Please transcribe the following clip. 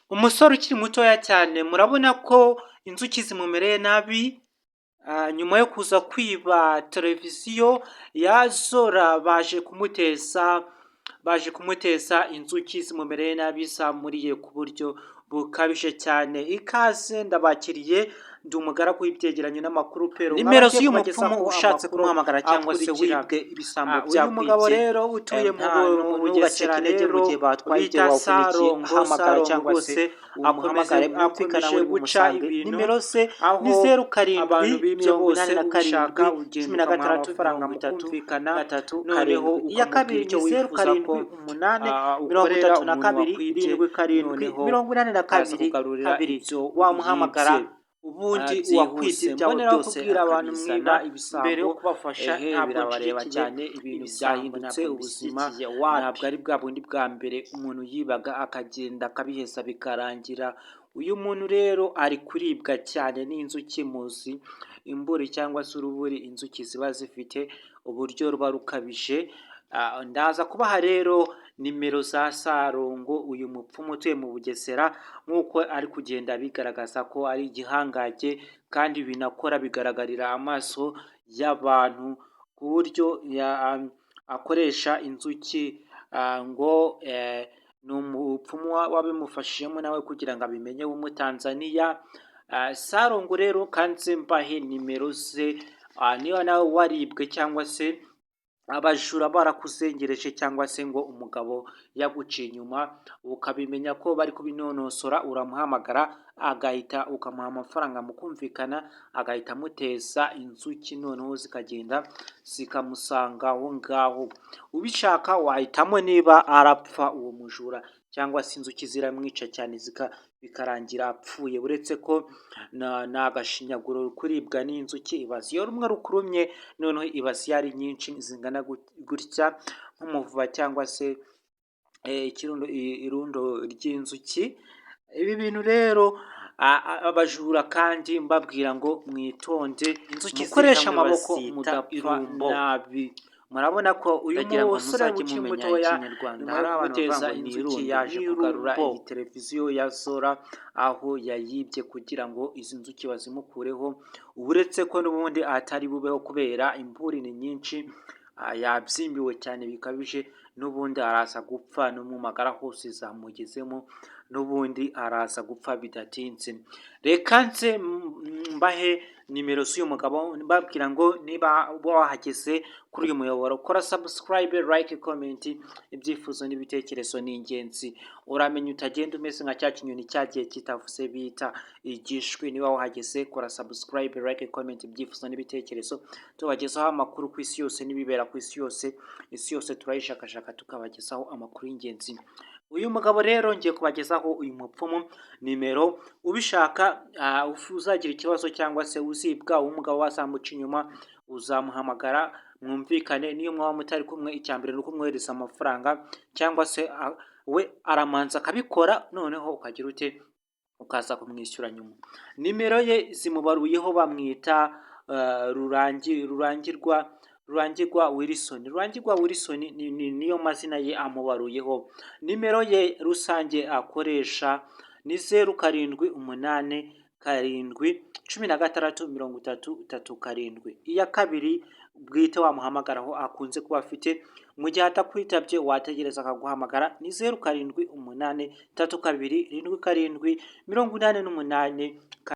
Umusore ukiri mutoya cyane murabona ko inzuki zimumereye nabi, nyuma yo kuza kwiba televiziyo ya Zora baje kumuteza inzuki zimumereye nabi zamuriye ku buryo bukabije cyane. Ikaze ndabakiriye ndi umugaragu w'ibyegeranyo n'amakuru pero nimero z'uyu mupfumu ushatse kumuhamagara cyangwa se wibwe ibisambo byakwibye. Uyu mugabo rero utuye mu Bugesera rero bita Sarongo cyangwa se akomeje guca ibintu nimero se ni 07 noneho iya kabiri ni 07 wamuhamagara ubundi wakwise ibyawe byose abantu mwiba mbere yo kubafasha birabareba cyane ibintu byahindutse ubuzima ntabwo ari bwa bundi bwa mbere umuntu yibaga akagenda akabiheza bikarangira. Uyu muntu rero ari kuribwa cyane n'inzuki muzi imburi cyangwa se uruburi inzuki ziba zifite uburyo ruba rukabije. Ndaza kubaha rero nimero za Sarongo uyu mupfumu utuye mu Bugesera nk'uko ari kugenda bigaragaza ko ari igihangage kandi binakora bigaragarira amaso y'abantu ku buryo akoresha inzuki ngo ni umupfumu wabimufashijemo nawe kugira ngo abimenye w'umutanzaniya. Sarongo rero kanze mbahe nimero ze niba nawe waribwe cyangwa se abajura barakuzengereje cyangwa se ngo umugabo yaguciye inyuma ukabimenya ko bari kubinonosora uramuhamagara agahita ukamuha amafaranga mukumvikana agahita amuteza inzuki noneho zikagenda zikamusanga aho ngaho. Ubishaka wahitamo niba arapfa uwo mujura cyangwa se inzuki ziramwica cyane bikarangira apfuye. Uretse ko n'agashinyaguro kuribwa n'inzuki ibaze iyo rumwe rukurumye noneho ibaze yari nyinshi zingana gutya nk'umuvuba cyangwa se irundo ry'inzuki. Ibi bintu rero abajura kandi mbabwira ngo mwitonde mukoresha amaboko mudapfa nabi. Murabona ko uyu musore ukiri mutoya hari guteza inzuki yaje kugarura iyi televiziyo ya Zora aho yayibye kugira ngo izi nzuki bazimukureho. Uretse ko n'ubundi atari bubeho kubera imburi ni nyinshi yabyimbiwe cyane bikabije n'ubundi araza gupfa no mu magara hose zamugezemo n'ubundi araza gupfa bidatinze. Reka nze mbahe nimero z'uyu mugabo mbabwira ngo niba wahageze kuri uyu muyoboro kora subscribe, like, comment. Ibyifuzo n'ibitekerezo ni ingenzi. Uramenya utagenda umeze nka cya kinyoni cyagiye kitavuze bita igishwi. Niba wahageze kora subscribe, like, comment. Ibyifuzo n'ibitekerezo tubagezaho amakuru ku isi yose n'ibibera ku isi yose turayishakashaka tukabagezaho amakuru y'ingenzi. Uyu mugabo rero ngiye kubagezaho uyu mupfumu nimero ubishaka uzagira ikibazo cyangwa se uzibwa umugabo wazamuca inyuma uzamuhamagara mwumvikane niyo mwaba mutari kumwe icyambere no kumwohereza amafaranga cyangwa se we aramanza akabikora noneho ukagira ute ukaza kumwishyura nyuma. Nimero ye zimubaruyeho bamwita Rurangirwa Wilson niyo mazina ye amubaruyeho. Nimero ye rusange akoresha ni 0787163737. Iya kabiri bwite wamuhamagaraho akunze kuba afite mu gihe atakwitabye wategereza akaguhamagara ni 0783277788.